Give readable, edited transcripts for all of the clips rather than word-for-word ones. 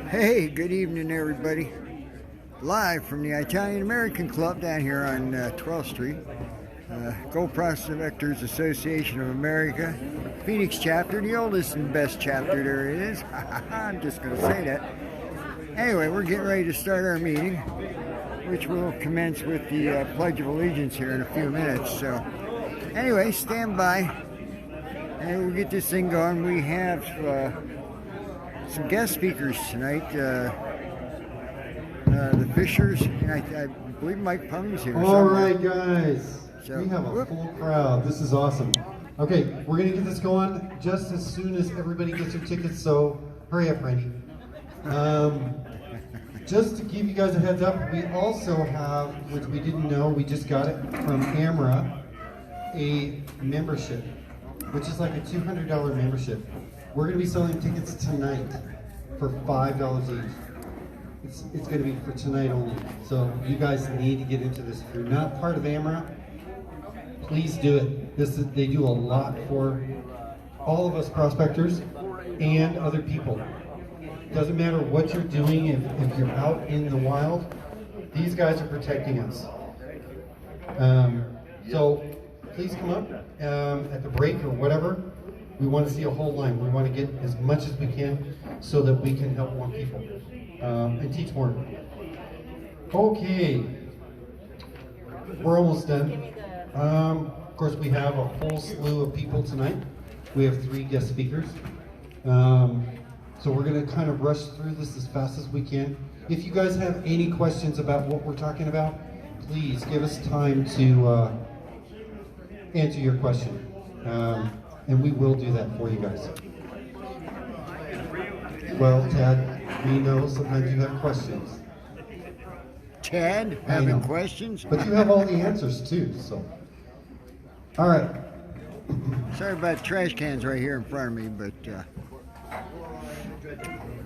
Hey, good evening, everybody. Live from the Italian American Club down here on 12th Street. Gold Prospectors Association of America, Phoenix chapter, the oldest and best chapter there is. I'm just going to say that. Anyway, we're getting ready to start our meeting, which will commence with the Pledge of Allegiance here in a few minutes. So, anyway, stand by, and we'll get this thing going. We have some guest speakers tonight. The Fishers, and I believe Mike Pung's here. All right, guys. So, we have a full crowd. This is awesome. Okay, we're going to get this going just as soon as everybody gets their tickets, so hurry up, Randy. Just to give you guys a heads up, we also have, which we didn't know, we just got it from AMRA, a membership, which is like a $200 membership. We're going to be selling tickets tonight for $5 each. It's going to be for tonight only. So you guys need to get into this. If you're not part of AMRA, please do it. They do a lot for all of us prospectors and other people. Doesn't matter what you're doing, if you're out in the wild, these guys are protecting us. So please come up at the break or whatever. We want to see a whole line. We want to get as much as we can so that we can help more people and teach more. Okay, we're almost done. Of course, we have a full slew of people tonight. We have 3 guest speakers. So we're going to kind of rush through this as fast as we can. If you guys have any questions about what we're talking about, please give us time to answer your question. And we will do that for you guys. Well, Tad, we know sometimes you have questions. Tad, having questions? But you have all the answers too, so. All right. Sorry about trash cans right here in front of me, but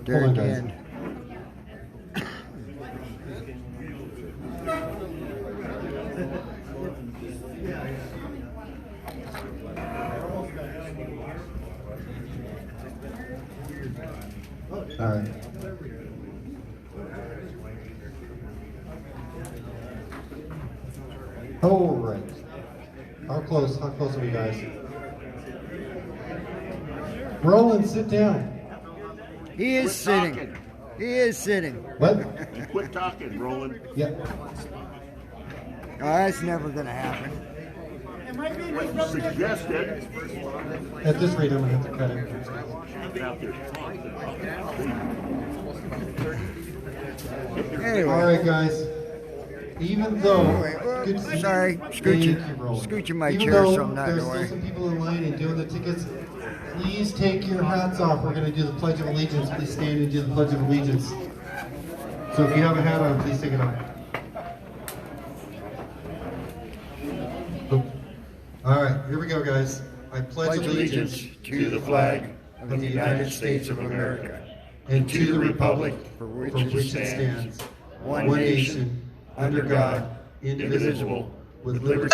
there Hold on, again. All right. All right. How close are we, guys? Roland, sit down. He is sitting. He is sitting. What? Quit talking, Roland. Yeah. Oh, that's never going to happen. What you suggested. At this rate, I'm going to have to cut it. Out there. Anyway. All right, guys. Even though, Anyway, sorry, scooching my chair so I'm not in there's the still way. some people in line and doing the tickets, please take your hats off. We're going to do the Pledge of Allegiance. Please stand and do the Pledge of Allegiance. So if you have a hat on, please take it off. All right, here we go, guys. I pledge allegiance to the flag of the United States of America and to the republic for which which it it stands, stands, one nation, under God, indivisible, with liberty.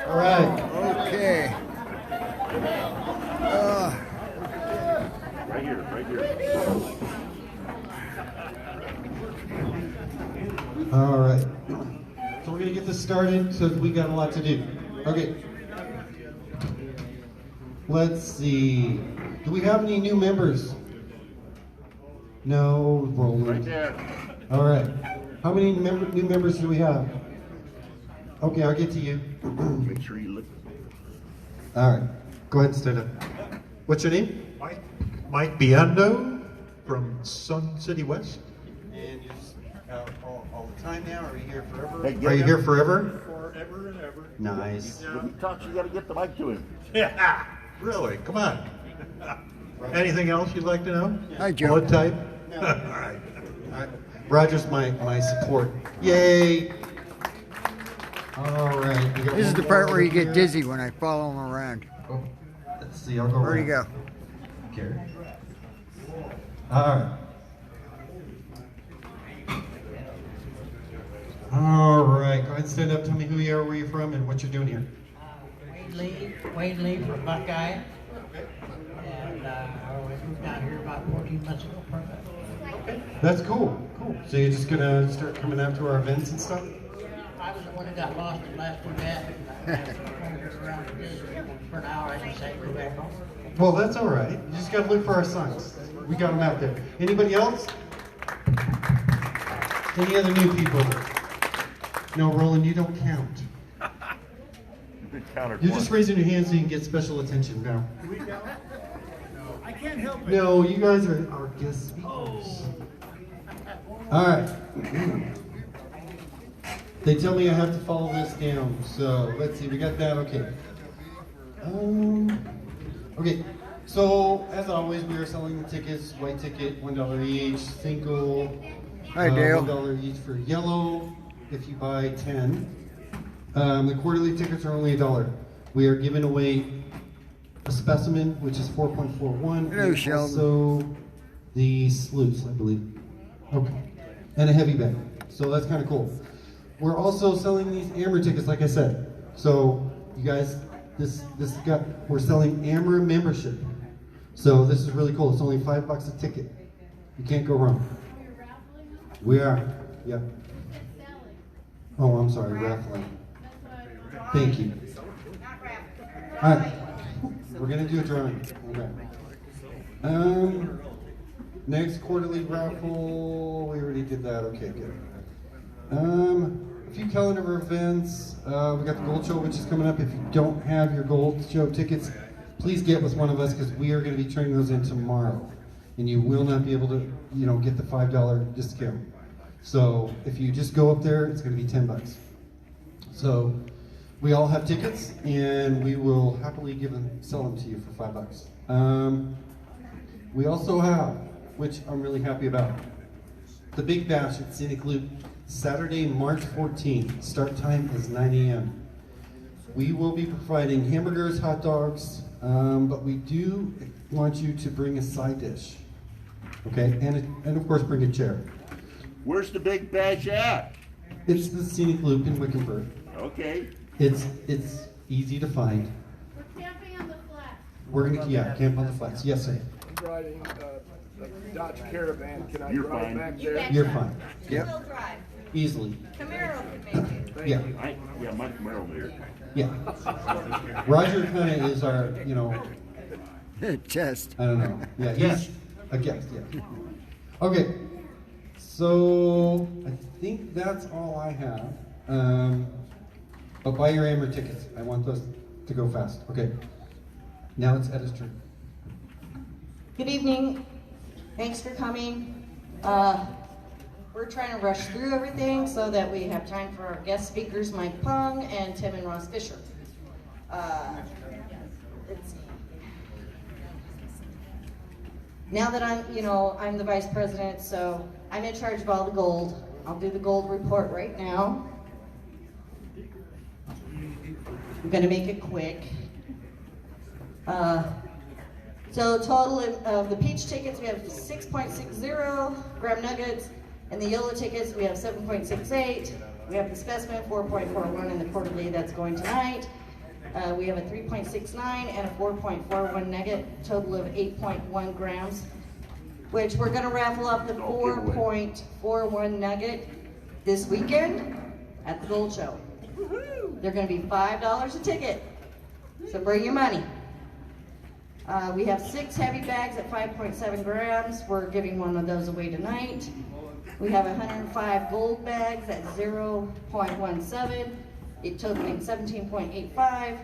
All right. Okay. Right here. All right. So we're going to get this started because we got a lot to do. Okay. Let's see. Do we have any new members? No, Roland. Right there. All right. How many new members do we have? Okay, I'll get to you. Make sure you look. All right. Go ahead and stand up. What's your name? Mike Biondo from Sun City West. And you're just all the time now? Are you here forever? Hey, Are you here forever? Forever and ever. Nice. When he talks, you got to get the mic to him. Yeah, really? Come on. Anything else you'd like to know? Hi, Joe. Blood type? No. All right. Roger's my support. Yay! All right. we got This is one the more part where over you get here. dizzy when I follow him around. Oh, let's see. I'll go. Where'd he around. go? Gary. All right. All right. Go ahead and stand up. Tell me who you are, where you're from, and what you're doing here. Wayne Lee from Buckeye. And about 14 months ago. Perfect. That's cool. Cool. So you're just gonna start coming out to our events and stuff? I was the one who got lost in the last two days. Around today for an hour, I just say go back home. Well, that's all right. You just gotta look for our signs. We got them out there. Anybody else? Any other new people? No, Roland, you don't count. You're just raising your hand so you can get special attention now. I can't help it. No, you guys are our guest speakers. All right. They tell me I have to follow this down, so let's see. We got that. Okay. Okay. So as always, we are selling the tickets. White ticket, $1 each. Single. Hi, Dale. $1 each for yellow. If you buy 10. The quarterly tickets are only $1. We are giving away a specimen, which is 4.41. Hello, and Sheldon. also the sleuths, I believe. Okay. And a heavy bag. So that's kind of cool. We're also selling these Amber tickets, like I said. So you guys, we're selling Amber membership. So this is really cool. It's only $5 a ticket. You can't go wrong. We are. Yep. Oh, I'm sorry, raffling. Thank you. All right. We're going to do a drawing. Okay. Next quarterly raffle, we already did that. Okay, good. A few calendar events. We got the Gold Show, which is coming up. If you don't have your Gold Show tickets, please get with one of us because we are going to be turning those in tomorrow. And you will not be able to, get the $5 discount. So if you just go up there, it's going to be $10. So we all have tickets, and we will happily sell them to you for $5. We also have, which I'm really happy about, the Big Bash at Scenic Loop, Saturday, March 14th. Start time is 9 a.m. We will be providing hamburgers, hot dogs, but we do want you to bring a side dish, okay? And of course, bring a chair. Where's the Big Bash at? It's the Scenic Loop in Wickenburg. Okay. It's easy to find. We're camping on the flat. We're gonna camp on the flats. Yes, sir. I'm riding a Dodge Caravan. Can I You're drive fine. back You there? betcha. You're fine. Two-wheel drive. Easily. Camaro can make it. Yeah. Yeah, Mike Merrill here. Yeah. Roger kind of is our, Chest. I don't know. Yeah, he's a guest. Yeah. Okay. So I think that's all I have. But buy your Amber tickets. I want those to go fast. Okay. Now it's Edda's turn. Good evening. Thanks for coming. We're trying to rush through everything so that we have time for our guest speakers, Mike Pong and Tim and Ross Fisher. Let's see. Now that I'm the vice president, so I'm in charge of all the gold. I'll do the gold report right now. I'm gonna make it quick. So total of the peach tickets, we have 6.60 gram nuggets, and the yellow tickets, we have 7.68. We have the specimen, 4.41 in the quarterly that's going tonight. We have a 3.69 and a 4.41 nugget, total of 8.1 grams, which we're gonna raffle up the 4.41 nugget this weekend at the Gold Show. They're gonna be $5 a ticket, so bring your money. We have 6 heavy bags at 5.7 grams. We're giving one of those away tonight. We have 105 gold bags at 0.17, it totaling 17.85.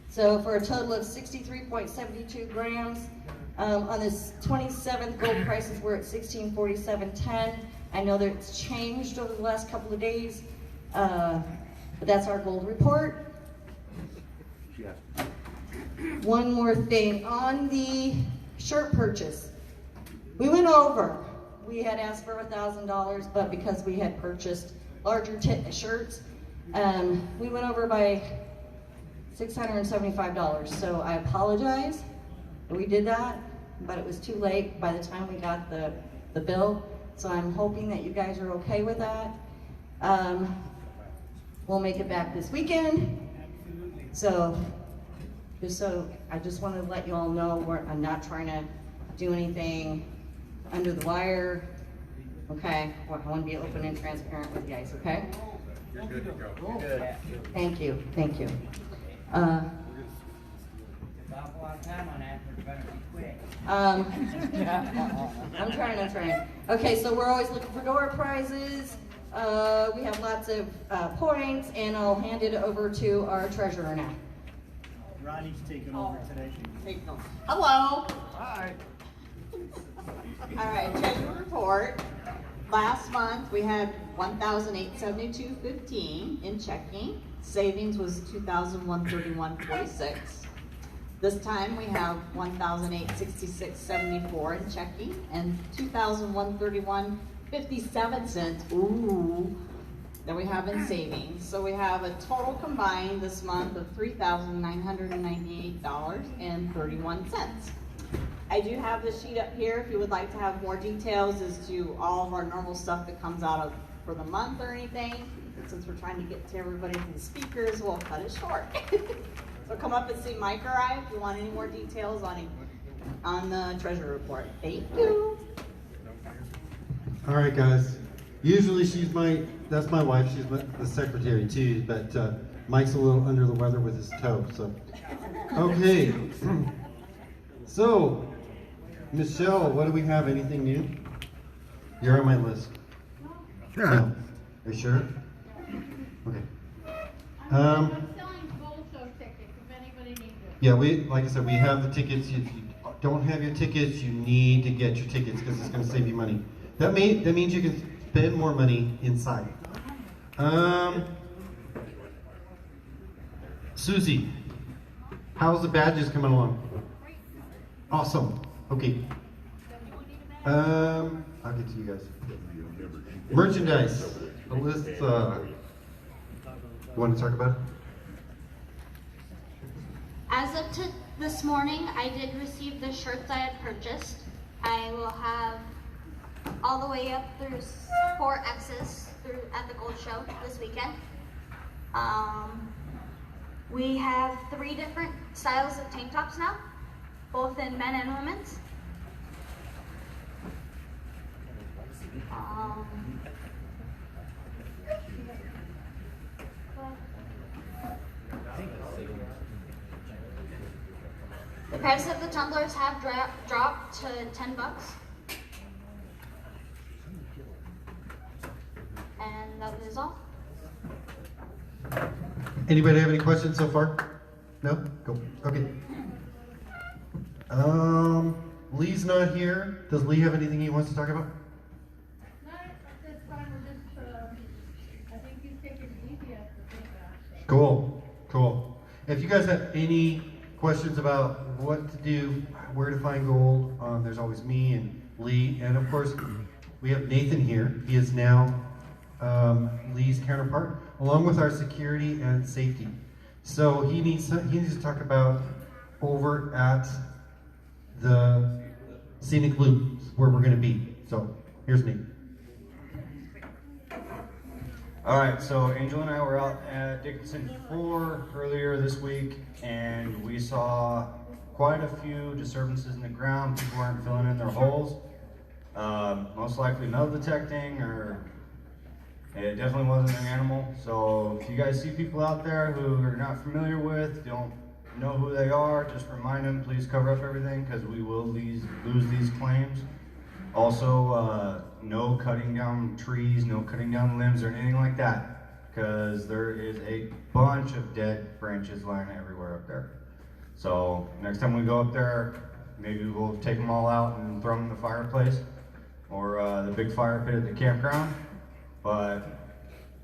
So for a total of 63.72 grams. On this 27th, gold prices were at $16.47.10. I know that it's changed over the last couple of days, but that's our gold report. Yes. One more thing on the shirt purchase. We went over. We had asked for $1,000, but because we had purchased larger shirts, we went over by $675. So I apologize that we did that, but it was too late by the time we got the bill. So I'm hoping that you guys are okay with that. We'll make it back this weekend. So I just wanted to let you all know I'm not trying to do anything under the wire. Okay, well, I want to be open and transparent with you guys, okay? You're good to go. Thank you, thank you. Awful lot of time on that, but better be quick. I'm trying. Okay, so we're always looking for door prizes. We have lots of points, and I'll hand it over to our treasurer now. Ronnie's taking over today. Hello. Hi. All right, treasury report. Last month we had $1,872.15 in checking. Savings was $2,131.46. This time we have $1,866.74 in checking and $2,131.57. Ooh. That we have in savings. So we have a total combined this month of $3,998.31. I do have the sheet up here if you would like to have more details as to all of our normal stuff that comes out of for the month or anything. But since we're trying to get to everybody from the speakers, we'll cut it short. So come up and see Mike or I if you want any more details on the treasury report. Thank you. All right, guys. Usually that's my wife. She's the secretary too, but Mike's a little under the weather with his toe. So, okay. So, Michelle, what do we have? Anything new? You're on my list. No. Are you sure? Okay. I'm selling Gold Show tickets if anybody needs it. Yeah, like I said, we have the tickets. If you don't have your tickets, you need to get your tickets because it's going to save you money. That means you can spend more money inside. Susie, how's the badges coming along? Awesome. Okay. I'll get to you guys. Merchandise. Alyssa, you want to talk about it? As of this morning, I did receive the shirts I had purchased. I will have all the way up through 4Xs at the Gold Show this weekend. We have 3 different styles of tank tops now, both in men and women's. The price of the tumblers have dropped to $10. And that is all. Anybody have any questions so far? No? Go. Okay. Lee's not here. Does Lee have anything he wants to talk about? No, that's fine, we're just, I think he's taking it easy at the thing. Cool. If you guys have any questions about what to do, where to find gold, there's always me and Lee, and of course we have Nathan here. He is now Lee's counterpart, along with our security and safety. So he needs to talk about over at the scenic loop where we're going to be. So here's Nate. All right, so Angel and I were out at Dickinson 4 earlier this week, and we saw quite a few disturbances in the ground. People weren't filling in their holes. Most likely metal detecting, or it definitely wasn't an animal. So if you guys see people out there who are not familiar with, don't know who they are, just remind them, please cover up everything, because we will lose these claims. Also, no cutting down trees, no cutting down limbs or anything like that, because there is a bunch of dead branches lying everywhere up there. So next time we go up there, maybe we'll take them all out and throw them in the fireplace or the big fire pit at the campground. But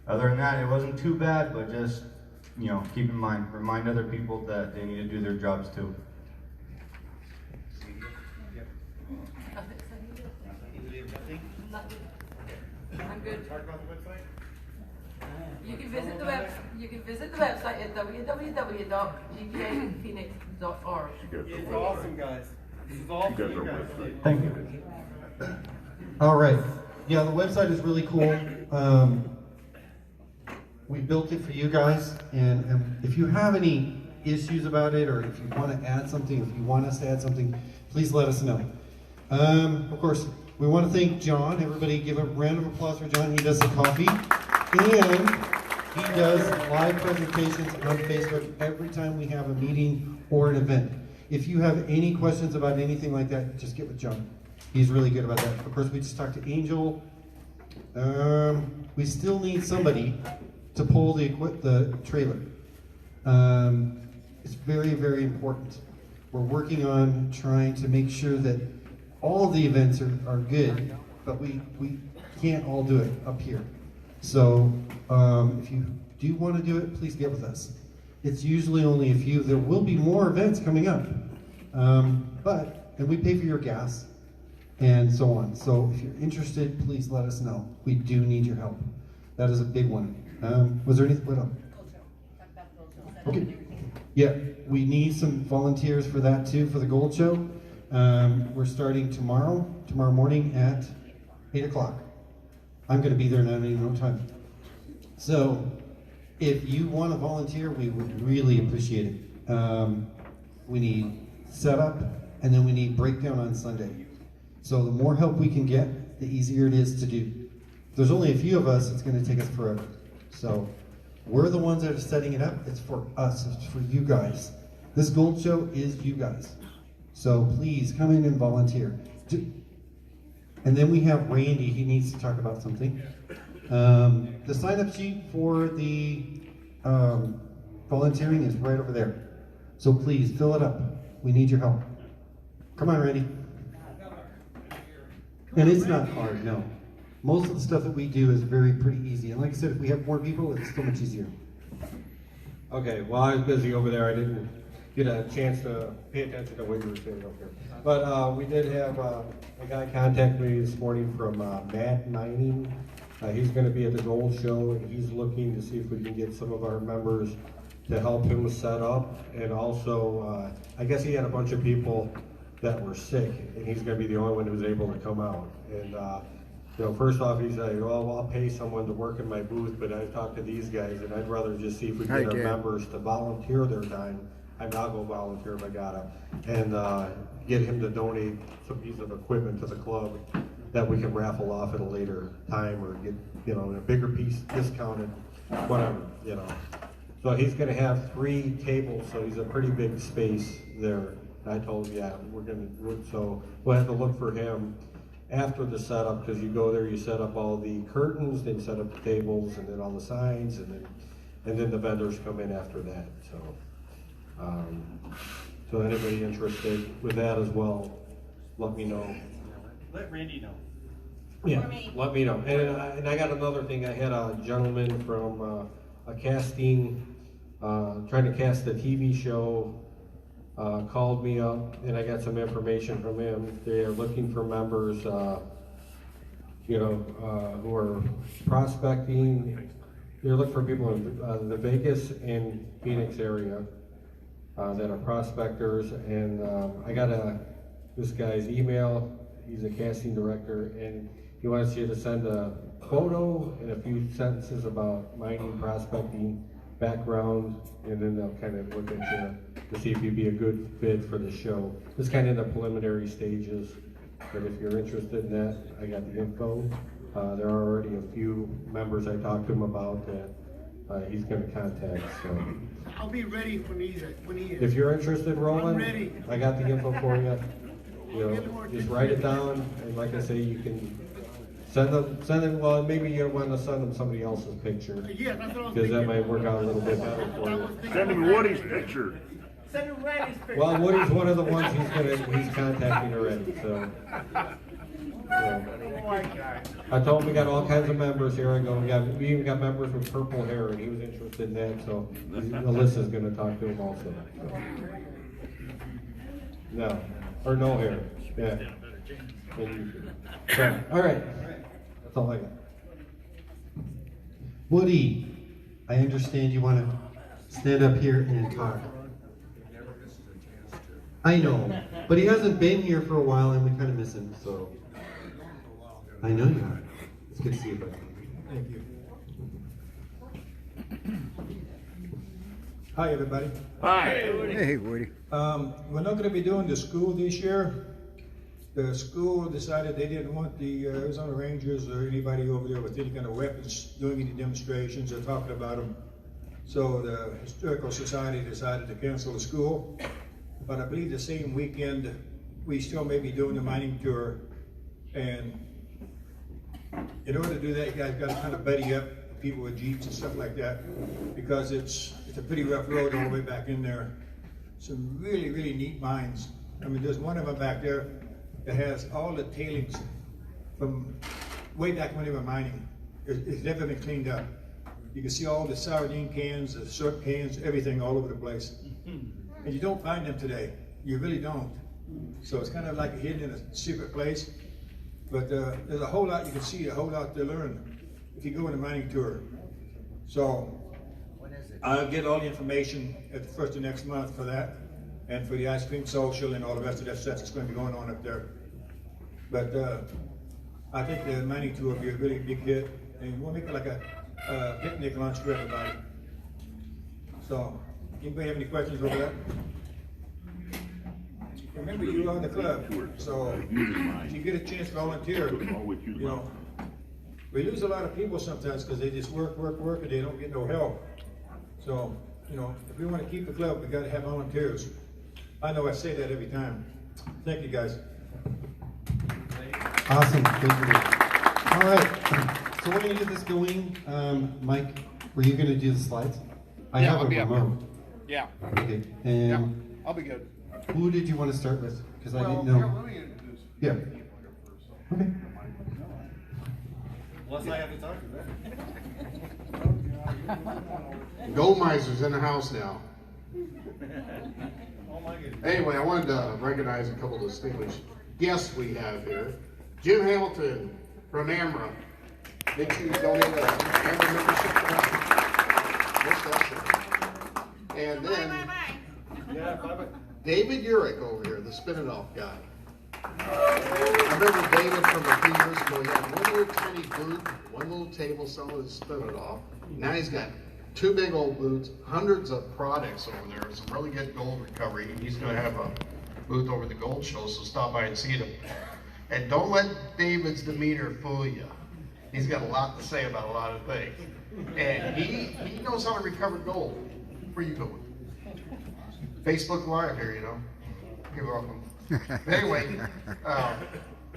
other than that, it wasn't too bad, but just, you know, keep in mind, remind other people that they need to do their jobs too. I'm good. Talk about the website. You can visit the website at www.gpaphoenix.org. It's awesome, guys. This is all for you guys. Thank you. All right. Yeah, the website is really cool. We built it for you guys, and if you have any issues about it, or if you want to add something, if you want us to add something, please let us know. Of course, we want to thank John. Everybody give a round of applause for John. He does the coffee. And he does live presentations on Facebook every time we have a meeting or an event. If you have any questions about anything like that, just get with John. He's really good about that. Of course, we just talked to Angel. We still need somebody to pull the trailer. It's very, very important. We're working on trying to make sure that all of the events are good, but we can't all do it up here. So if you do want to do it, please get with us. It's usually only a few. There will be more events coming up, and we pay for your gas and so on. So if you're interested, please let us know. We do need your help. That is a big one. Was there anything? What else? Okay. Yeah, we need some volunteers for that too, for the Gold Show. We're starting tomorrow morning at 8 o'clock. I'm going to be there and I don't even know what time. So if you want to volunteer, we would really appreciate it. We need setup, and then we need breakdown on Sunday. So the more help we can get, the easier it is to do. If there's only a few of us, it's going to take us forever. So we're the ones that are setting it up. It's for us. It's for you guys. This Gold Show is you guys. So please come in and volunteer. And then we have Randy. He needs to talk about something. The sign-up sheet for the volunteering is right over there. So please fill it up. We need your help. Come on, Randy. And it's not hard, no. Most of the stuff that we do is pretty easy. And like I said, if we have more people, it's so much easier. Okay, well, I was busy over there. I didn't get a chance to pay attention to what you were saying up here. But we did have a guy contact me this morning from Matt Mining. He's going to be at the Gold Show, and he's looking to see if we can get some of our members to help him set up. And also, I guess he had a bunch of people that were sick, and he's going to be the only one who's able to come out. And first off, he's like, well, I'll pay someone to work in my booth, but I've talked to these guys, and I'd rather just see if we get our members to volunteer their time. I'll go volunteer if I gotta, and get him to donate some piece of equipment to the club that we can raffle off at a later time, or get a bigger piece discounted, whatever. So he's going to have 3 tables, so he's a pretty big space there. And I told him, so we'll have to look for him after the setup, because you go there, you set up all the curtains, then set up the tables, and then all the signs, and then the vendors come in after that. So anybody interested with that as well, let me know. Let Randy know. Yeah, let me know. And I got another thing. I had a gentleman from a casting, trying to cast a TV show, called me up, and I got some information from him. They are looking for members, who are prospecting. They're looking for people in the Vegas and Phoenix area that are prospectors. And I got this guy's email. He's a casting director, and he wants you to send a photo and a few sentences about mining, prospecting, background, and then they'll kind of look at you to see if you'd be a good fit for the show. It's kind of in the preliminary stages, but if you're interested in that, I got the info. There are already a few members I talked to him about that he's going to contact. So I'll be ready when he is. if you're interested, Roland, I'm ready. I got the info for you. Just write it down, and like I say, you can send them. Well, maybe you want to send them somebody else's picture. Yeah, that's what I was because that thinking. might work out a little bit better for you. Send him Woody's picture. Send him Randy's picture. Well, Woody's one of the ones he's contacting already. So I told him we got all kinds of members here. I go, we even got members with purple hair, and he was interested in that. So Alyssa's going to talk to him also. So. No. Or no hair. Yeah. So, all right. That's all I got. Woody, I understand you want to stand up here and talk. I know, but he hasn't been here for a while, and we kind of miss him, so. I know you are. It's good to see you, buddy. Thank you. Hi, everybody. Hi. Hey, Woody. We're not going to be doing the school this year, the school decided they didn't want the Arizona Rangers or anybody over there with any kind of weapons doing any demonstrations or talking about them. So the Historical Society decided to cancel the school. But I believe the same weekend, we still may be doing the mining tour. And in order to do that, you guys got to kind of buddy up with people with Jeeps and stuff like that, because it's a pretty rough road all the way back in there. Some really, really neat mines. I mean, there's one of them back there that has all the tailings from way back when they were mining. It's never been cleaned up. You can see all the sardine cans, the syrup cans, everything all over the place. And you don't find them today. You really don't. So it's kind of like hidden in a secret place. But there's a whole lot you can see, a whole lot to learn if you go on a mining tour. So I'll get all the information at the first of next month for that, and for the ice cream social and all the rest of that stuff that's going to be going on up there. But I think the mining tour will be a really big hit, and we'll make it like a picnic lunch for everybody. So, anybody have any questions over that? Remember, you are the club, so if you get a chance to volunteer, you know, we lose a lot of people sometimes because they just work, and they don't get no help. So, you know, if we want to keep the club, we got to have volunteers. I know I say that every time. Thank you, guys. Awesome, thank you. All right, so we're gonna get this going. Mike, were you gonna do the slides? I have a remote. Yeah. Okay, and Yeah, I'll be good. who did you want to start with? Because I didn't know. Let me introduce. Yeah. Okay. Unless I have to talk to them. Gold Miser's in the house now. Anyway, I wanted to recognize a couple of distinguished guests we have here. Jim Hamilton from AMRA. Make sure you donate to AMRA membership for that. And then David Urich over here, the spin-it off guy. I remember David from a few years ago. He had one little tiny booth, one little table selling his spin-it off. Now he's got two big old booths, hundreds of products over there, some really good gold recovery. And he's going to have a booth over the gold show, so stop by and see him. And don't let David's demeanor fool you. He's got a lot to say about a lot of things. And he knows how to recover gold. Where you going? Facebook Live here, you know. You're welcome. Anyway, a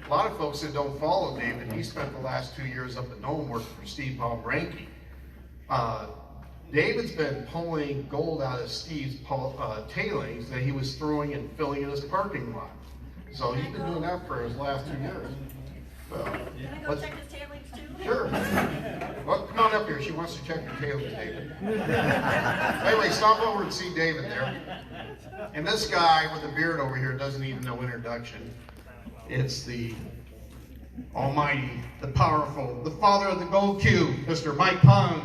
lot of folks that don't follow David, he spent the last 2 years up at Nome working for Steve Palmranke. David's been pulling gold out of Steve's tailings that he was throwing and filling in his parking lot. So he's been doing that for his last 2 years. Can I go check his tailings too? Sure. Well, come on up here. She wants to check your tailings, David. Anyway, stop over and see David there. And this guy with the beard over here doesn't even know introduction. It's the almighty, the powerful, the father of the gold cube, Mr. Mike Pung.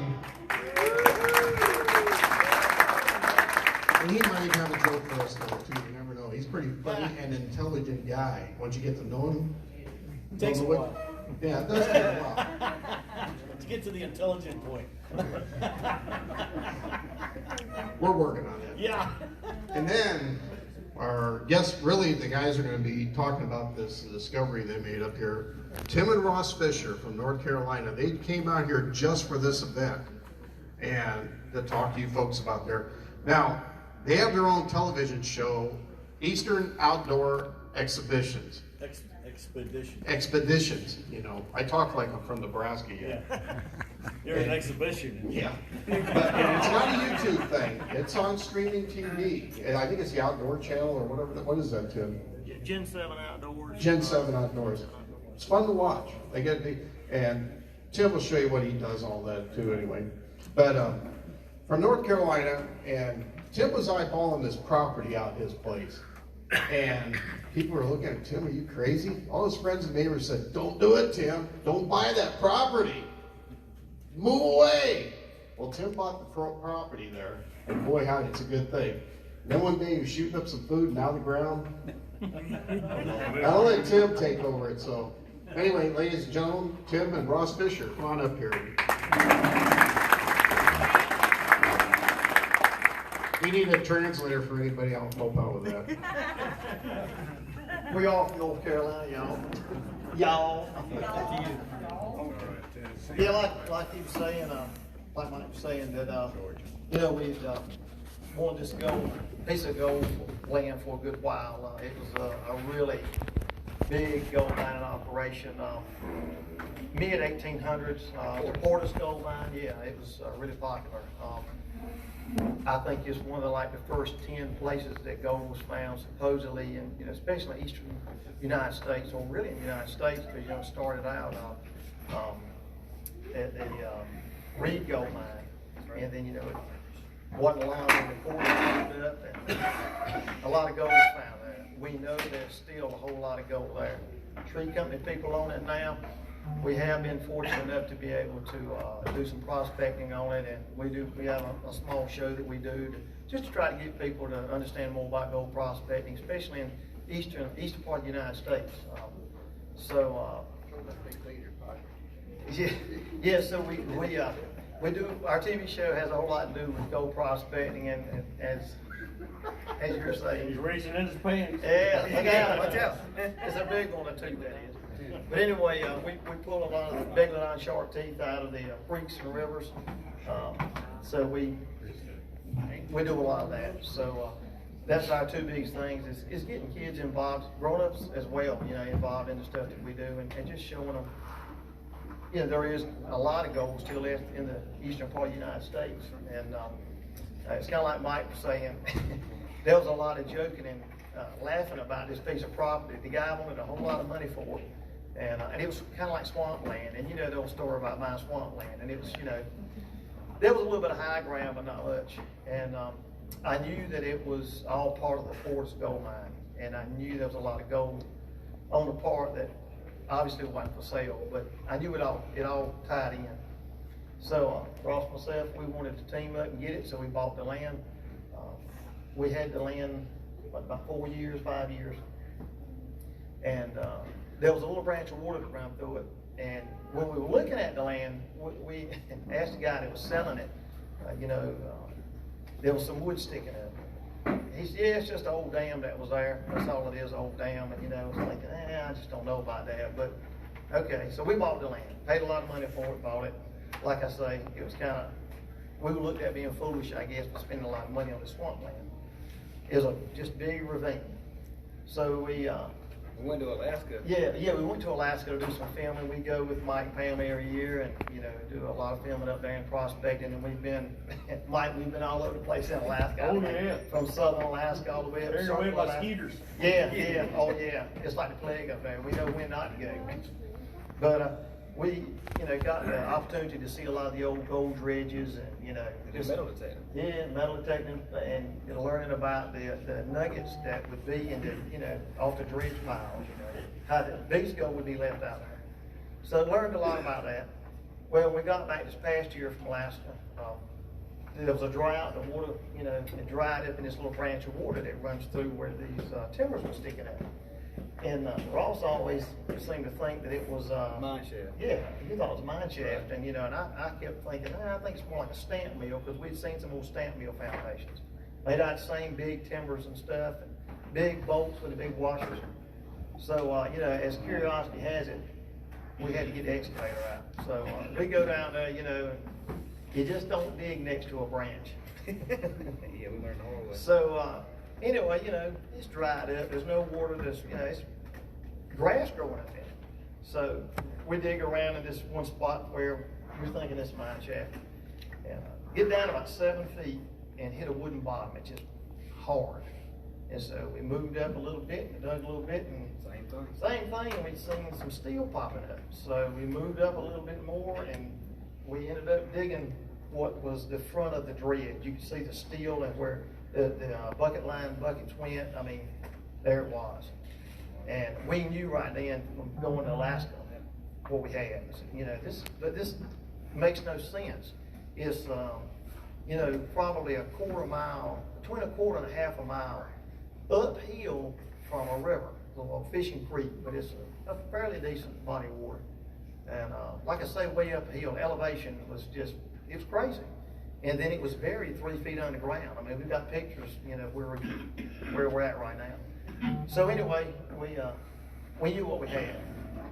And he might even have a joke for us though, too. You never know. He's a pretty funny and intelligent guy. Once you get to know him. It takes a while. Yeah, it does take a while. To get to the intelligent point. We're working on that. Yeah. And then our guests, really the guys are going to be talking about this discovery they made up here. Tim and Ross Fisher from North Carolina. They came out here just for this event and to talk to you folks about their. Now, they have their own television show, Eastern Outdoor Exhibitions. Expeditions, you know. I talk like I'm from Nebraska yet. Yeah. You're an exhibition. Yeah. But it's not a YouTube thing. It's on streaming TV. And I think it's the Outdoor Channel or whatever. What is that, Tim? Gen 7 Outdoors. Gen 7 Outdoors. It's fun to watch. And Tim will show you what he does, all that too, anyway. But from North Carolina, and Tim was eyeballing this property out his place. And people were looking at Tim, are you crazy? All his friends and neighbors said, don't do it, Tim. Don't buy that property. Move away. Well, Tim bought the property there, and boy, howdy, it's a good thing. Then one day he was shooting up some food and out of the ground. I'll let Tim take over it. So anyway, ladies and gentlemen, Tim and Ross Fisher, come on up here. We need a translator for anybody else. Help out with that. We all from North Carolina, y'all. Yeah, like he was saying, like Mike was saying that, we'd wanted this piece of gold land for a good while. It was a really big gold mining operation. Mid 1800s, the Porter's gold mine. Yeah, it was really popular. I think it's one of the first 10 places that gold was found supposedly, in especially eastern United States, or really in the United States, because it started out at the Reed gold mine, and then it wasn't long when the Porter opened up, and a lot of gold was found there. We know there's still a whole lot of gold there. Tree company people own it now. We have been fortunate enough to be able to do some prospecting on it, and we have a small show that we do just to try to get people to understand more about gold prospecting, especially in eastern part of the United States. So we do. Our TV show has a whole lot to do with gold prospecting, and as you're saying, He's reaching in his pants. Yeah, look out, watch out. It's a big one, too, that is. But anyway, we pull a lot of the big line shark teeth out of the creeks and rivers. So we do a lot of that. So that's our two biggest things is getting kids involved, grown-ups as well, involved in the stuff that we do, and just showing them, there is a lot of gold still left in the eastern part of the United States. And it's kind of like Mike was saying, there was a lot of joking and laughing about this piece of property. The guy wanted a whole lot of money for it. And it was kind of like swampland. And the old story about buying swampland. And it was, there was a little bit of high ground, but not much. And I knew that it was all part of the Forest gold mine. And I knew there was a lot of gold on the part that obviously wasn't for sale. But I knew it all tied in. So Ross and myself, we wanted to team up and get it, so we bought the land. We had the land about 5 years. And there was a little branch of water that ran through it. And when we were looking at the land, we asked the guy that was selling it, there was some wood sticking up. He said, yeah, it's just an old dam that was there. That's all it is, an old dam. And I was thinking, I just don't know about that. But okay, so we bought the land, paid a lot of money for it, bought it. Like I say, it was we looked at being foolish, I guess, for spending a lot of money on the swampland. It was a just big ravine. So we went to Alaska. Yeah, we went to Alaska to do some filming. We go with Mike and Pam every year, and do a lot of filming up there and prospecting. And we've been all over the place in Alaska. Oh yeah, from southern Alaska all the way up to southern Alaska. Skeeters. Yeah. Oh yeah, it's like the plague up there. We know when not to go. But we, got the opportunity to see a lot of the old gold dredges, and just metal detecting. Yeah, metal detecting, and learning about the nuggets that would be in the off the dredge piles. How the biggest gold would be left out there. So learned a lot about that. Well, we got back this past year from Alaska. There was a drought. The water, it dried up in this little branch of water that runs through where these timbers were sticking out. And Ross always seemed to think that it was mine shaft. Yeah, he thought it was a mine shaft, and and I kept thinking, I think it's more like a stamp mill, because we'd seen some old stamp mill foundations. They'd had the same big timbers and stuff, and big bolts with the big washers. So as curiosity has it, we had to get the excavator out. So we go down there, and you just don't dig next to a branch. Yeah, we learned the hard way. So anyway, it's dried up. There's no water. It's grass growing up in it. So we dig around in this one spot where we're thinking this mine shaft. And get down about 7 feet and hit a wooden bottom. It's just hard. And so we moved up a little bit and dug a little bit, and same thing. And we'd seen some steel popping up. So we moved up a little bit more, and we ended up digging what was the front of the dredge. You could see the steel and where the buckets went. I mean, there it was. And we knew right then from going to Alaska what we had. This makes no sense. It's, probably a quarter mile, between a quarter and a half a mile uphill from a river, a fishing creek, but it's a fairly decent body of water. And like I say, way uphill, elevation was just, it was crazy. And then it was buried 3 feet underground. I mean, we've got pictures, where we're at right now. So anyway, we knew what we had.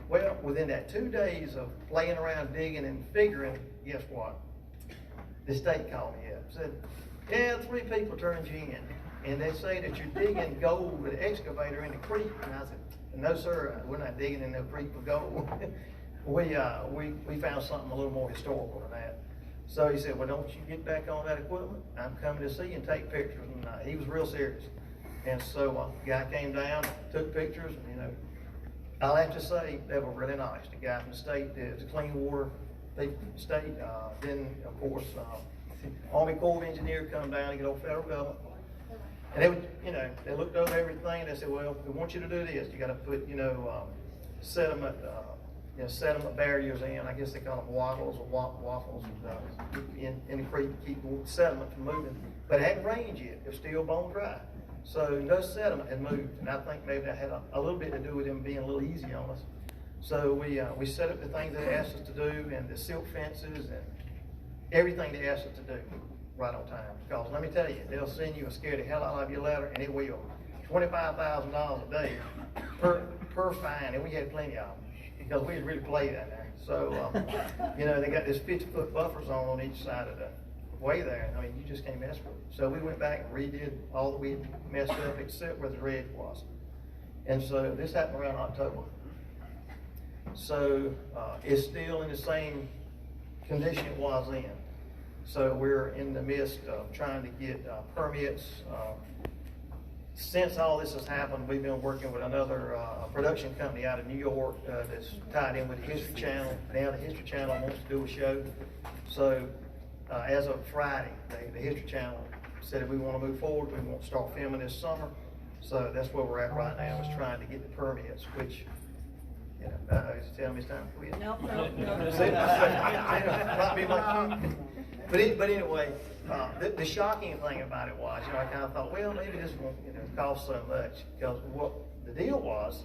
Well, within that 2 days of playing around, digging and figuring, guess what? The state called me up, said, yeah, 3 people turned you in, and they say that you're digging gold with an excavator in the creek. And I said, no, sir, we're not digging in no creek for gold. we found something a little more historical than that. So he said, well, don't you get back on that equipment? I'm coming to see you and take pictures. And he was real serious. And so the guy came down, took pictures, and, you know, I'll have to say they were really nice. The guy from the state, the clean water people from the state. Then, of course, Army Corps of Engineers come down and get old federal government. And they would, you know, they looked over everything. They said, well, we want you to do this. You got to put, sediment barriers in. I guess they call them wattles or waffles in the creek to keep sediment from moving. But it hadn't rained yet. It was still bone dry. So no sediment had moved. And I think maybe that had a little bit to do with them being a little easy on us. So we set up the things they asked us to do, and the silk fences and everything they asked us to do right on time. Because let me tell you, they'll send you a scare the hell out of your letter, and it will. $25,000 a day per fine, and we had plenty of them because we had really played out there. So, they got this 50-foot buffer zone on each side of the way there. I mean, you just can't mess with it. So we went back and redid all that we messed up except where the red was. And so this happened around October. So it's still in the same condition it was then. So we're in the midst of trying to get permits. Since all this has happened, we've been working with another production company out of New York that's tied in with the History Channel. Now the History Channel wants to do a show. So as of Friday, the History Channel said if we want to move forward, we want to start filming this summer. So that's where we're at right now, is trying to get the permits, which, is it telling me it's time to quit? Nope. But anyway, the shocking thing about it was, I kind of thought, well, maybe this won't, cost so much, because what the deal was,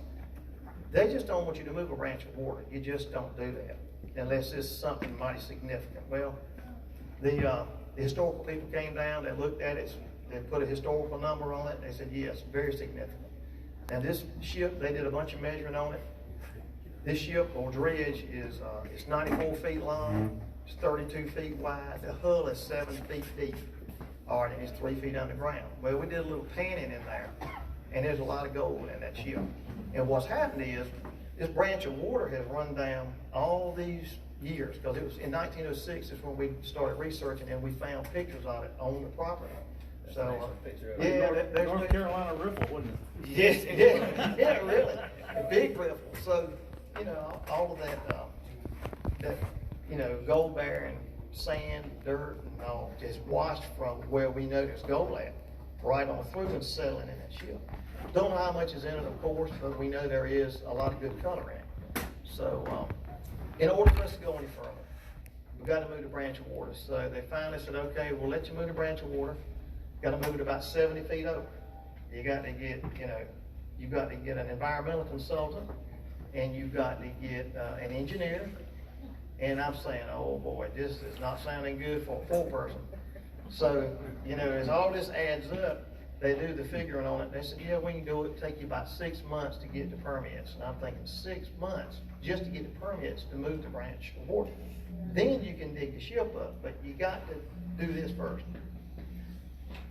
they just don't want you to move a branch of water. You just don't do that unless it's something mighty significant. Well, the historical people came down, they looked at it, they put a historical number on it. They said, yes, very significant. And this ship, they did a bunch of measuring on it. This ship or dredge is it's 94 feet long, it's 32 feet wide. The hull is 7 feet deep. All right, and it's 3 feet underground. Well, we did a little panning in there, and there's a lot of gold in that ship. And what's happened is this branch of water has run down all these years, because it was in 1906 is when we started researching, and we found pictures of it on the property. So, there's North Carolina riffle, wasn't it? Yes, yeah, really, a big riffle. So, all of that gold bearing sand, dirt, and all just washed from where we know there's gold at, right on through and settling in that ship. Don't know how much is in it, of course, but we know there is a lot of good color in it. So, in order for us to go any further, we've got to move the branch of water. So they finally said, okay, we'll let you move the branch of water. Got to move it about 70 feet over. You got to get, you've got to get an environmental consultant, and you've got to get an engineer. And I'm saying, oh boy, this is not sounding good for a 4-person. So, as all this adds up, they do the figuring on it. They said, yeah, we can do it. Take you about 6 months to get the permits. And I'm thinking 6 months just to get the permits to move the branch of water. Then you can dig the ship up, but you got to do this first.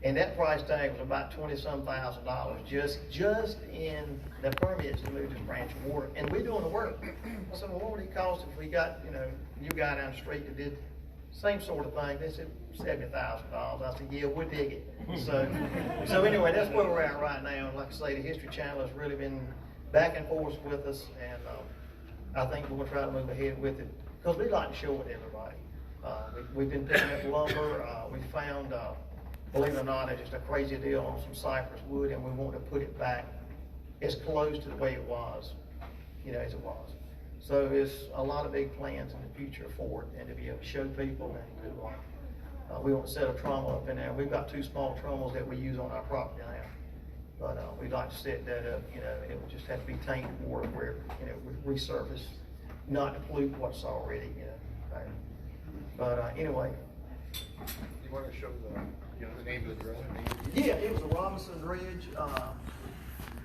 And that price tag was about $20,000 just in the permits to move this branch of water. And we're doing the work. I said, well, what would it cost if we got, new guy down the street that did the same sort of thing? They said $70,000. I said, yeah, we'll dig it. So anyway, that's where we're at right now. And like I say, the History Channel has really been back and forth with us, and I think we're going to try to move ahead with it because we like to show it to everybody. We've been picking up lumber. We found, believe it or not, it's just a crazy deal on some cypress wood, and we want to put it back as close to the way it was, as it was. So it's a lot of big plans in the future for it, and to be able to show people, and to we want to set a trommel up in there. We've got 2 small trommels that we use on our property now, but we'd like to set that up, and it would just have to be tainted water where we resurface, not to pollute what's already there. But anyway. You want to show the name of the dredge? Yeah, it was the Robinson Dredge.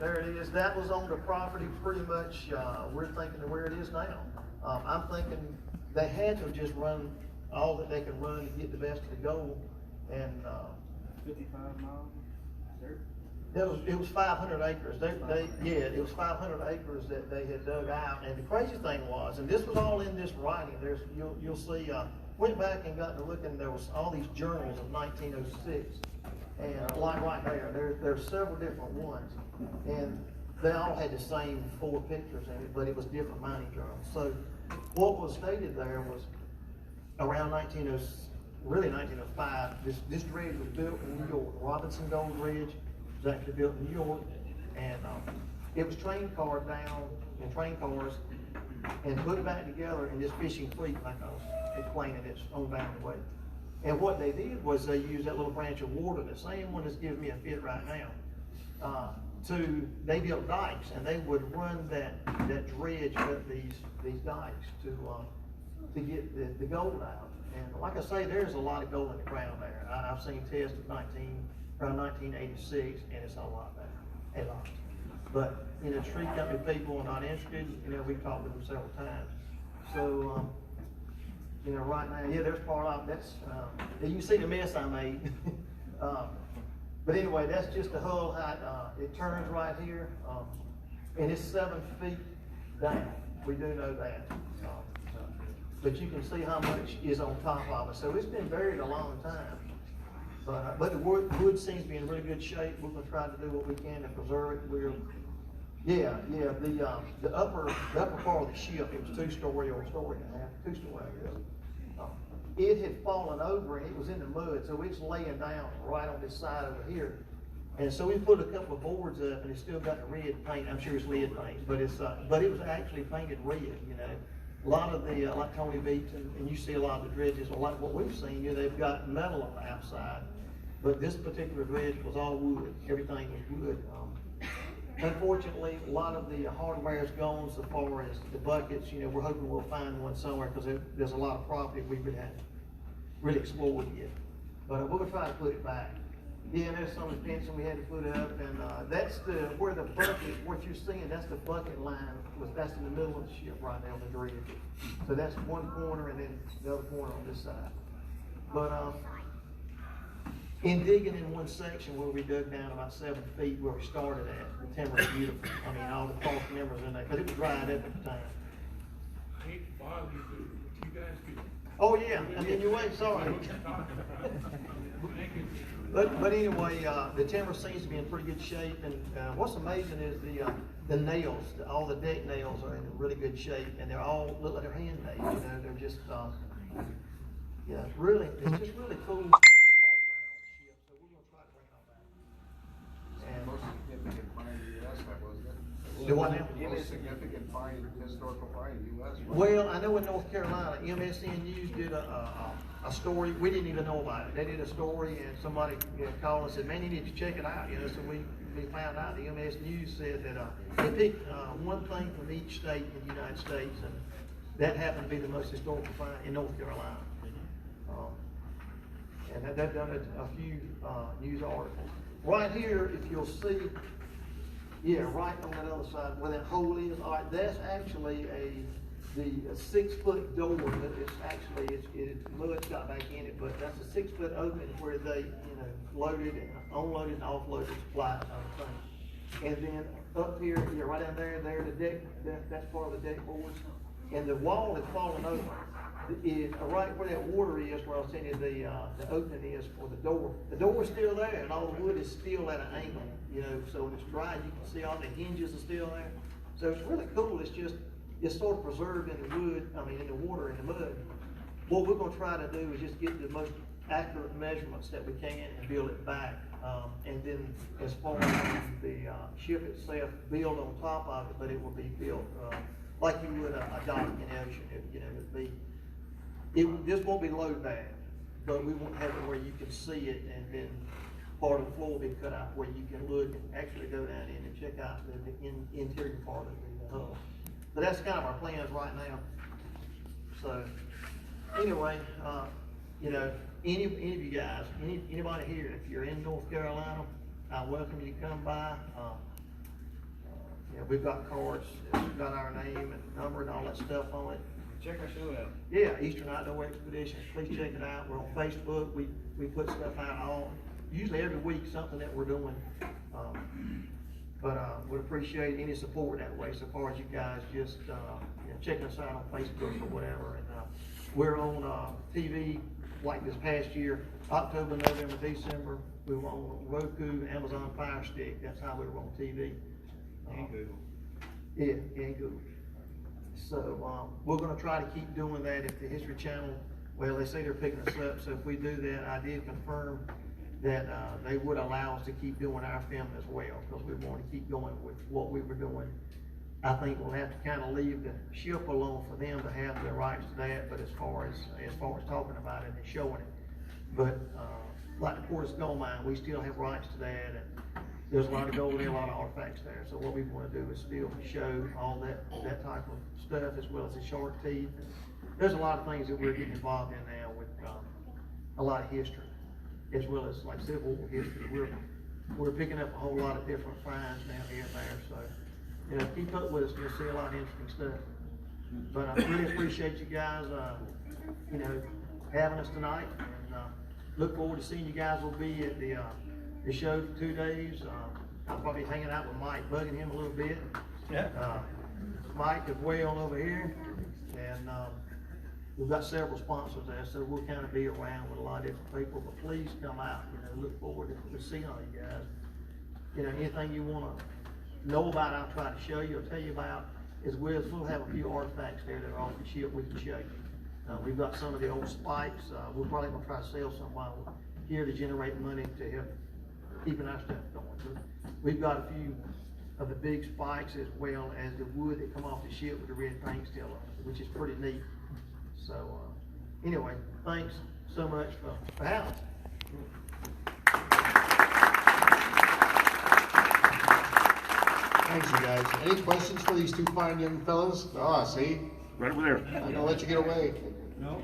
there it is. That was on the property pretty much, we're thinking of where it is now. I'm thinking they had to just run all that they could run to get the best of the gold. And, 55 miles, sir? it was 500 acres. It was 500 acres that they had dug out. And the crazy thing was, and this was all in this writing, you'll see, went back and got to looking, there was all these journals of 1906. And like right there's several different ones. And they all had the same 4 pictures in it, but it was different mining journals. So what was stated there was around 1905, this dredge was built in New York. Robinson Gold Dredge was actually built in New York. And it was train cars down in train cars and put back together in this fishing fleet, like I was explaining, it's on down the way. And what they did was they used that little branch of water, the same one that's giving me a fit right now, they built dikes, and they would run that dredge up these dikes to get the gold out. And like I say, there's a lot of gold in the ground there. I've seen tests of around 1986, and it's a lot there, a lot. But, tree company people are not interested. We've talked with them several times. So, right now, there's part of that's, you can see the mess I made. But anyway, that's just the hull height. It turns right here, and it's 7 feet down. We do know that. But you can see how much is on top of it. So it's been buried a long time. But the wood seems to be in really good shape. We're going to try to do what we can to preserve it. The upper part of the ship, it was 2-story or a story and a half, 2-story, I guess. It had fallen over and it was in the mud, so it's laying down right on this side over here. And so we put a couple of boards up, and it's still got the red paint. I'm sure it's lead paint, but it was actually painted red. A lot of the like Tony Beach, and you see a lot of the dredges. A lot of what we've seen, they've got metal on the outside, but this particular dredge was all wood. Everything was wood. Unfortunately, a lot of the hardware is gone so far as the buckets. We're hoping we'll find one somewhere because there's a lot of property we would have really explored yet. But we're going to try to put it back. There's some of the fencing we had to put up, and that's where the bucket, what you're seeing, that's the bucket line. That's in the middle of the ship right now on the dredge. So that's one corner, and then the other corner on this side. But in digging in one section where we dug down about 7 feet where we started at, the timber was beautiful. I mean, all the false timbers in there, but it was dried up at the time. I hate to bother you, but you guys could. Oh yeah, I mean, you ain't sorry. But anyway, the timber seems to be in pretty good shape, and what's amazing is the nails, all the deck nails are in really good shape, and they're all look like they're handmade. They're just it's just really cool. Most significant find in the U.S., wasn't it? The what now? Most significant find, historical find in the U.S. Well, I know in North Carolina, MSN News did a story. We didn't even know about it. They did a story, and somebody called and said, "Man, you need to check it out." So we found out. The MS News said that they picked one thing from each state in the United States, and that happened to be the most historical find in North Carolina. And they've done a few news articles. Right here, if you'll see, right on that other side where that hole is, all right, that's actually the 6-foot door that is actually, mud's got back in it, but that's a 6-foot opening where they, loaded and unloaded and offloaded supplies on the thing. And then up here, right down there, the deck, that's part of the deck boards. And the wall is falling over. Right where that water is, where I was telling you the opening is for the door. The door is still there, and all the wood is still at an angle. So when it's dry, you can see all the hinges are still there. So it's really cool. It's sort of preserved in the wood. I mean, in the water, in the mud. What we're going to try to do is just get the most accurate measurements that we can and build it back. And then, as far as the ship itself, build on top of it, but it will be built like you would a dock in the ocean. This won't be load bad, but we won't have it where you can see it, and then part of the floor will be cut out where you can look and actually go down in and check out the interior part of the hull. But that's kind of our plans right now. So anyway, any of you guys, anybody here, if you're in North Carolina, I welcome you to come by. Yeah, we've got cards, it's got our name and number and all that stuff on it. Check our show out. Yeah, Eastern Outdoor Expeditions, please check it out. We're on Facebook, we put stuff out usually every week, something that we're doing. But would appreciate any support that way, so far as you guys just checking us out on Facebook or whatever. And we're on TV like this past year, October, November, December. We were on Roku, Amazon Fire Stick. That's how we were on TV. And Google. Yeah, and Google. So we're going to try to keep doing that. If the History Channel, well, they say they're picking us up. So if we do that, I did confirm that they would allow us to keep doing our film as well, because we want to keep going with what we were doing. I think we'll have to kind of leave the ship alone for them to have the rights to that. But as far as talking about it and showing it, but like the Portis Gold Mine, we still have rights to that, and there's a lot of gold there, a lot of artifacts there. So what we want to do is still show all that type of stuff, as well as the shark teeth. There's a lot of things that we're getting involved in now with a lot of history, as well as like Civil War history. We're picking up a whole lot of different finds down here and there. So keep up with us. You'll see a lot of interesting stuff. But I really appreciate you guys, having us tonight, and look forward to seeing you guys. Will be at the show for 2 days. I'll probably be hanging out with Mike, bugging him a little bit. Yeah. Mike is way on over here, and we've got several sponsors there, so we'll kind of be around with a lot of different people. But please come out. Look forward to seeing all you guys. Anything you want to know about, I'll try to show you or tell you about. As well as we'll have a few artifacts there that are off the ship we can show you. We've got some of the old spikes. We're probably going to try to sell some while we're here to generate money to help keeping our stuff going. But we've got a few of the big spikes, as well as the wood that come off the ship with the red paint still on it, which is pretty neat. So anyway, thanks so much for having us. Thanks, you guys. Any questions for these two fine young fellas? See? Right over there. I'm gonna let you get away. No.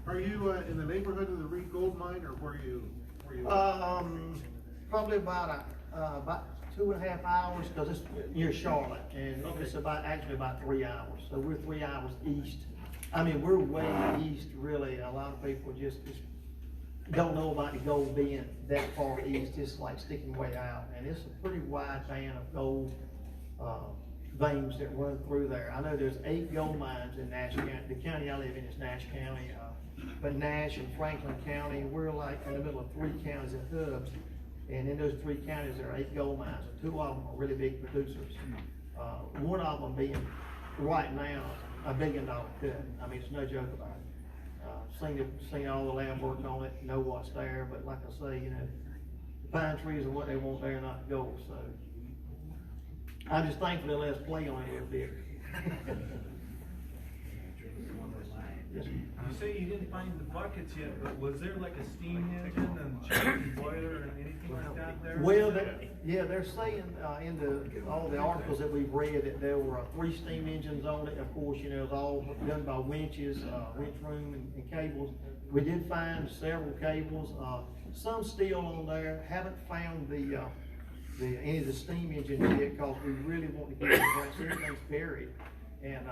Are you in the neighborhood of the Reed Gold Mine, or where you? Probably about 2.5 hours, because it's near Charlotte, and it's actually about 3 hours. So we're 3 hours east. I mean, we're way east, really. A lot of people just don't know about the gold being that far east. It's like sticking way out, and it's a pretty wide band of gold veins that run through there. I know there's 8 gold mines in Nash County. The county I live in is Nash County, but Nash and Franklin County, we're like in the middle of 3 counties and hubs, and in those 3 counties there are 8 gold mines, and 2 of them are really big producers. One of them being right now $1 billion cut. I mean, it's no joke about it. Seen all the lab work on it, know what's there, but like I say, the pine trees are what they want there, not the gold. So I'm just thankful they let us play on it a little bit. Yes, You say you didn't find the buckets yet, but was there like a steam engine and chunky boiler and anything like that there? Well, they're saying in all the articles that we've read that there were 3 steam engines on it. Of course, it was all done by winches, winch room and cables. We did find several cables, some steel on there. Haven't found any of the steam engines yet, because we really want to get everything's buried. And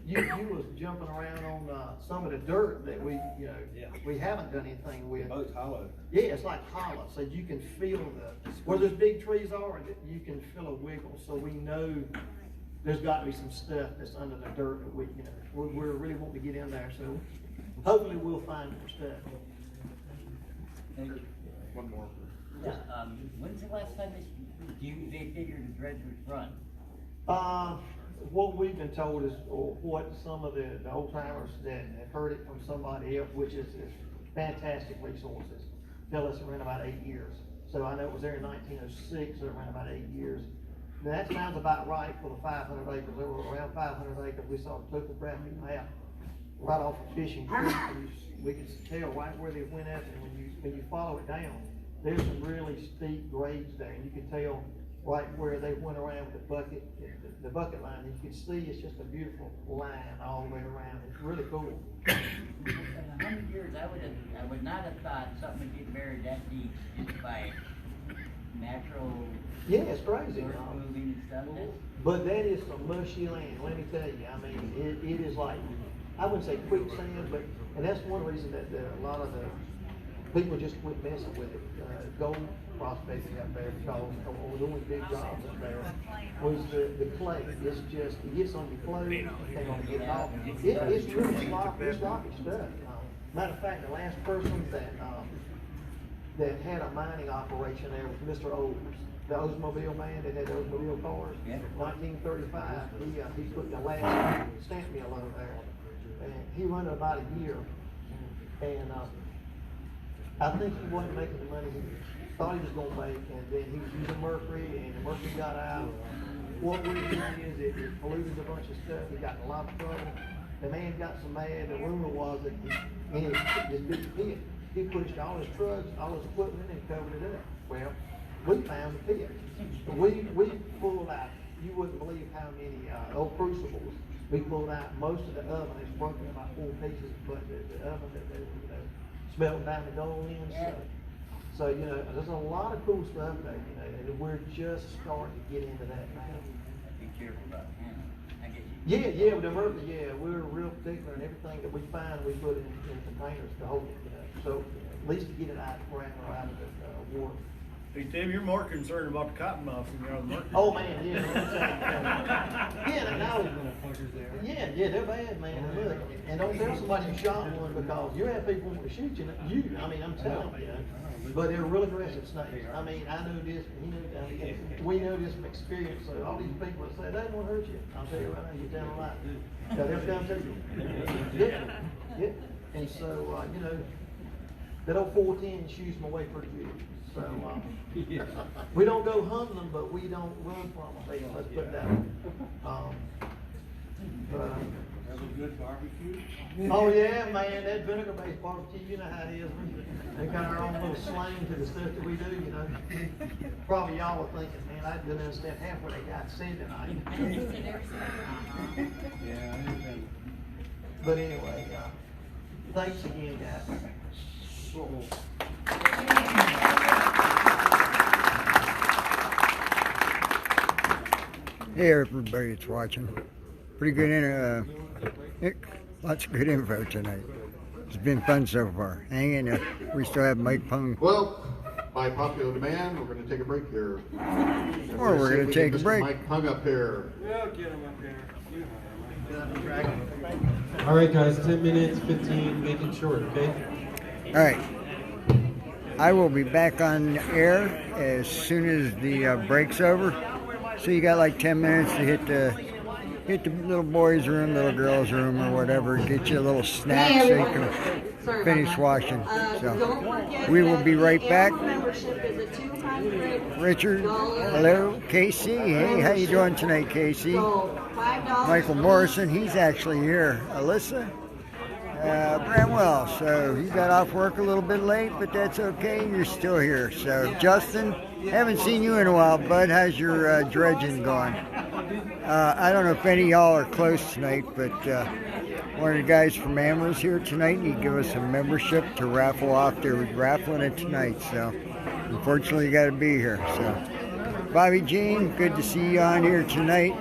you was jumping around on some of the dirt that we haven't done anything with. Oh, it's hollow. Yeah, it's like hollow, so you can feel where those big trees are. You can feel a wiggle, so we know there's got to be some stuff that's under the dirt that we're really wanting to get in there. So hopefully we'll find more stuff. Thank you. One more. Yeah, when's the last time they figured the dredge was run? What we've been told is, or what some of the old timers that have heard it from somebody else, which is fantastic resources, tell us around about 8 years. So I know it was there in 1906, so around about 8 years. Now that sounds about right for the 500 acres. There were around 500 acres. We saw a topographic map right off of Fishing Creek, and we could tell right where they went at, and when you follow it down, there's some really steep grades there, and you can tell right where they went around with the bucket line. You can see it's just a beautiful line all the way around. It's really cool. In 100 years, I would not have thought something would get buried that deep just by natural. Yeah, it's crazy. Moving and stuff. But that is some mushy land, let me tell you. I mean, it is like, I wouldn't say quicksand, but, and that's one reason that a lot of the people just quit messing with it. Gold prospecting up there, because we're doing big jobs up there, was the clay. It's just, it gets on your clothes, you can't gonna get it off. It's really sloppy stuff. Matter of fact, the last person that had a mining operation there was Mr. Olds, the Oldsmobile man that had the Oldsmobile cars. 1935, he put the last stamp mill over there, and he run it about a year. And I think he wasn't making the money he thought he was going to make, and then he was using mercury, and the mercury got out. What we did is it polluted a bunch of stuff. He got in a lot of trouble. The man got so mad. The rumor was that in this big pit, he pushed all his trucks, all his equipment, and covered it up. Well, we found the pit. We pulled out. You wouldn't believe how many old crucibles we pulled out. Most of the oven is broken in about 4 pieces, but the oven that they smelting down the gold in. So, you know, there's a lot of cool stuff there, you know, and we're just starting to get into that now. Be careful about handling. I get you. Yeah, with the mercury, we're real particular, and everything that we find, we put in containers to hold it, you know. So, at least to get it out of the ground or out of the water. Hey, Tim, you're more concerned about the cottonmouths than you are the mercury. Oh man, yeah. Yeah, they're bad, man. And look, and don't tell somebody you shot one, because you have people want to shoot you. I mean, I'm telling you, but they're really aggressive snakes. I mean, I know this, we know this from experience. So all these people that say they won't hurt you, I'll tell you right now, you're down the line. So they'll come to you. Yeah. And so, you know, that old 410 shoots them away pretty good. So, we don't go hunting them, but we don't run from them. Let's put that. Have a good barbecue. Oh yeah, man, that vinegar-based barbecue, you know how it is. They got our own little slang to the stuff that we do, you know. Probably y'all are thinking, man, I didn't understand half what they got said tonight. But anyway, thanks again, guys. Hey everybody that's watching. Pretty good, lots of good info tonight. It's been fun so far. Hang in there. We still have Mike Pung. Well, by popular demand, we're going to take a break here. Or we're going to take a break. Mike Pung up here. We'll get him up here. All right, guys, 10 minutes, 15, make it short, okay? All right. I will be back on air as soon as the break's over. So you got like 10 minutes to hit the little boys' room, little girls' room, or whatever. Get you a little snack so you can finish washing. So we will be right back. Richard, hello. Casey, hey, how you doing tonight, Casey? Michael Morrison, he's actually here. Alyssa, Bramwell, so you got off work a little bit late, but that's okay, you're still here. So Justin, haven't seen you in a while, bud. How's your dredging going? I don't know if any of y'all are close tonight, but one of the guys from Amherst here tonight, and he gave us a membership to raffle off. They're raffling it tonight, so unfortunately you got to be here. So Bobby Jean, good to see you on here tonight.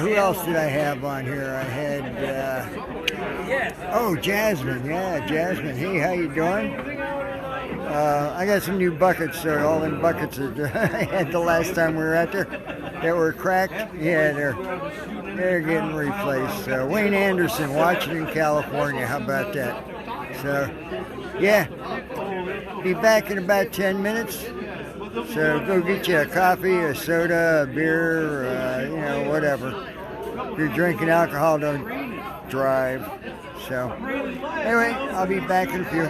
Who else did I have on here? I had, oh, Jasmine. Yeah, Jasmine. Hey, how you doing? I got some new buckets, so all them buckets that I had the last time we were out there that were cracked, yeah, they're getting replaced. Wayne Anderson, Washington, California. How about that? So, yeah, be back in about 10 minutes. So go get you a coffee, a soda, a beer, you know, whatever. If you're drinking alcohol, don't drive. So, anyway, I'll be back in a few.